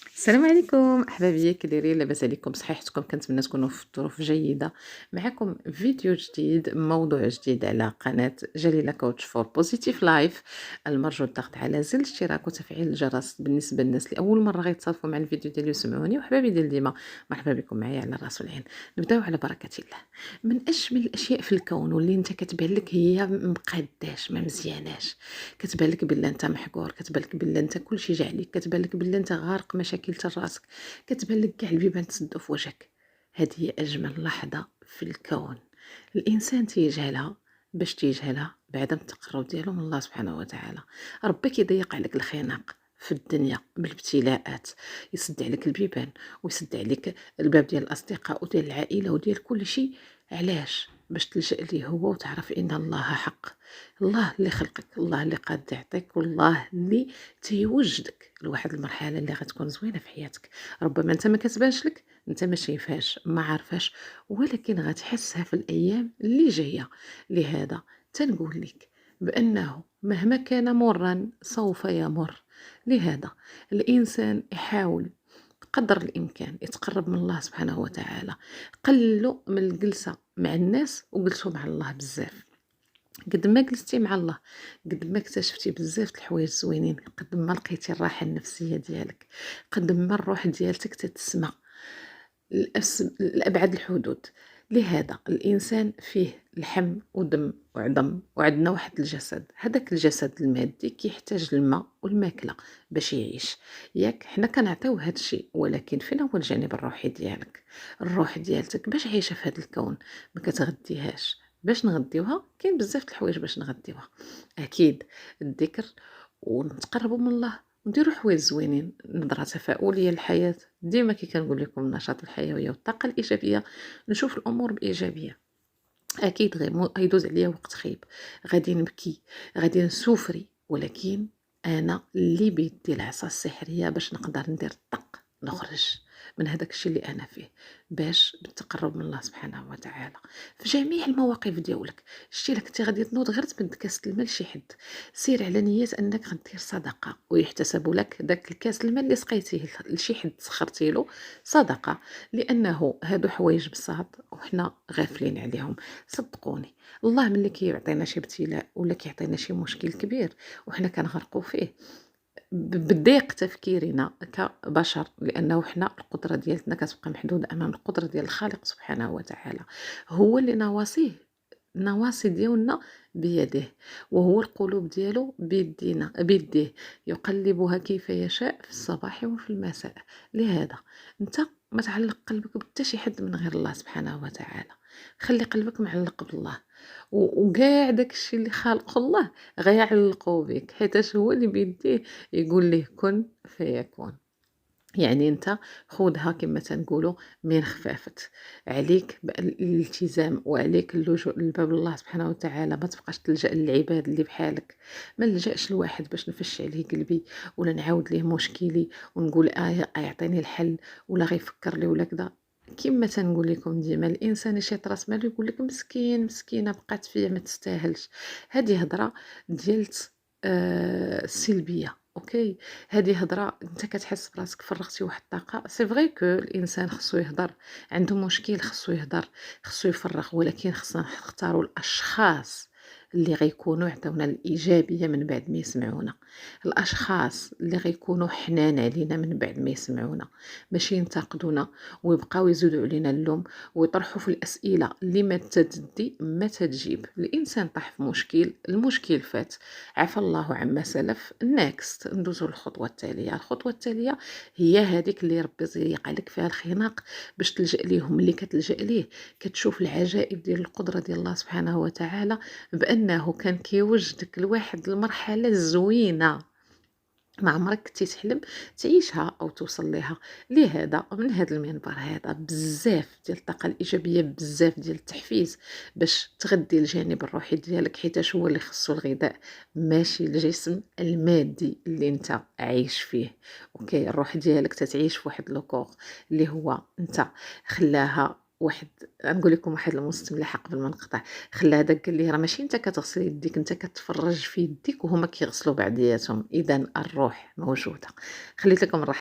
السلام عليكم احبابي، كي دايرين؟ لاباس عليكم؟ صحيحتكم؟ كنتمنى تكونوا في ظروف جيده. معكم فيديو جديد، موضوع جديد على قناه جليله كوتش فور بوزيتيف لايف. المرجو الضغط على زر الاشتراك وتفعيل الجرس بالنسبه للناس اللي اول مره غيتصادفوا مع الفيديو ديالي ويسمعوني. وحبابي ديال ديما، مرحبا بكم معايا على الراس والعين. نبداو على بركه الله. من اجمل الاشياء في الكون واللي انت كتبان لك هي مقاداش ما مزياناش، كتبان لك بلي انت محقور، كتبان لك بلي انت كلشي جا عليك، كتبان لك بلي انت غارق مشاكل تاع راسك، كتبان لك كاع البيبان تسدوا في وجهك. هذه هي اجمل لحظه في الكون. الانسان تيجهلها. باش تيجهلها؟ بعدم التقرب ديالو من الله سبحانه وتعالى. ربي كيضيق عليك الخناق في الدنيا بالابتلاءات، يسد عليك البيبان ويسد عليك الباب ديال الاصدقاء وديال العائله وديال كل شيء. علاش؟ باش تلجأ ليه هو وتعرف ان الله حق. الله اللي خلقك، الله اللي قاد يعطيك، والله اللي تيوجدك لواحد المرحله اللي غتكون زوينه في حياتك. ربما انت ما كتبانش لك، انت ما شايفهاش ما عارفاش، ولكن غتحسها في الايام اللي جايه. لهذا تنقول لك بانه مهما كان مرا سوف يمر. لهذا الانسان يحاول قدر الامكان يتقرب من الله سبحانه وتعالى. قلوا من الجلسه مع الناس وجلسوا مع الله بزاف. قد ما جلستي مع الله، قد ما اكتشفتي بزاف د الحوايج زوينين، قد ما لقيتي الراحه النفسيه ديالك، قد ما الروح ديالتك تتسمع لأبعد الحدود. لهذا الإنسان فيه لحم ودم وعظم، وعندنا واحد الجسد. هذاك الجسد المادي كيحتاج الماء والماكلة باش يعيش. ياك حنا كنعطيو هذا الشيء، ولكن فين هو الجانب الروحي ديالك؟ الروح ديالتك باش عايشة في هذا الكون ما كتغديهاش. باش نغديوها كاين بزاف د الحوايج باش نغديوها. اكيد الذكر، ونتقربوا من الله، نديروا حوايج زوينين، نظره تفاؤليه للحياه. ديما كي كنقول لكم النشاط الحيوي والطاقه الايجابيه، نشوف الامور بايجابيه. اكيد غيدوز عليا وقت خايب، غادي نبكي، غادي نسوفري، ولكن انا اللي بيدي العصا السحريه باش نقدر ندير طق نخرج من هذاك الشيء اللي انا فيه، باش بالتقرب من الله سبحانه وتعالى في جميع المواقف ديالك. شتي لك انت غادي تنوض غير تمد كاس الماء لشي حد، سير على نيه انك غدير صدقه ويحتسب لك داك الكاس الماء اللي سقيتيه لشي حد سخرتي له صدقه، لانه هادو حوايج بساط وحنا غافلين عليهم. صدقوني، الله ملي كيعطينا شي ابتلاء ولا كيعطينا شي مشكل كبير وحنا كنغرقوا فيه بضيق تفكيرنا كبشر، لانه حنا القدره ديالتنا كتبقى محدوده امام القدره ديال الخالق سبحانه وتعالى. هو اللي نواصيه، النواصي ديالنا بيده، وهو القلوب ديالو بيديه، يقلبها كيف يشاء في الصباح وفي المساء. لهذا انت ما تعلق قلبك بتا شي حد من غير الله سبحانه وتعالى. خلي قلبك معلق بالله، وكاع داكشي اللي خالقه الله غيعلقوا بك، حيت هو اللي بيديه يقول ليه كن فيكون. يعني انت خودها كما تنقولوا من خفافت عليك الالتزام، وعليك اللجوء لباب الله سبحانه وتعالى. ما تبقاش تلجأ للعباد اللي بحالك. ما نلجأش لواحد باش نفش عليه قلبي ولا نعاود ليه مشكلي ونقول يعطيني الحل ولا غيفكر لي ولا كذا. كما تنقول لكم ديما، الانسان يشيط راس مالو يقول لك مسكين مسكينه بقات فيا ما تستاهلش. هذه هضره ديالت السلبيه. اوكي، هذه هضره انت كتحس براسك فرغتي واحد الطاقه. سي فري كو الانسان خصو يهضر، عنده مشكل خصو يهضر، خصو يفرغ، ولكن خصنا نختاروا الاشخاص اللي غيكونوا يعطيونا الايجابيه من بعد ما يسمعونا، الاشخاص اللي غيكونوا حنان علينا من بعد ما يسمعونا، ماشي ينتقدونا ويبقاو يزيدوا علينا اللوم ويطرحوا في الاسئله اللي ما تدي ما تجيب. الانسان طاح في مشكل، المشكل فات، عفى الله عما سلف، نيكست ندوزو للخطوه التاليه. الخطوه التاليه هي هذيك اللي ربي يضيق عليك فيها الخناق باش تلجأ ليهم. اللي كتلجأ ليه كتشوف العجائب ديال القدره ديال الله سبحانه وتعالى، بانه كان كيوجدك لواحد المرحله زوينه ما عمرك كنتي تحلم تعيشها او توصل ليها. لهذا من هذا المنبر هذا بزاف ديال الطاقه الايجابيه، بزاف ديال التحفيز باش تغذي الجانب الروحي ديالك، حيت هو اللي خصو الغذاء، ماشي الجسم المادي اللي انت عايش فيه. اوكي، الروح ديالك تتعيش في واحد لوكور اللي هو انت خلاها واحد. نقول لكم واحد المستملحه قبل ما نقطع، خلى هذاك قال لي راه ماشي انت كتغسل يديك، انت كتفرج في يديك وهما كيغسلوا بعضياتهم. اذا الروح موجوده. خليت لكم الراحه.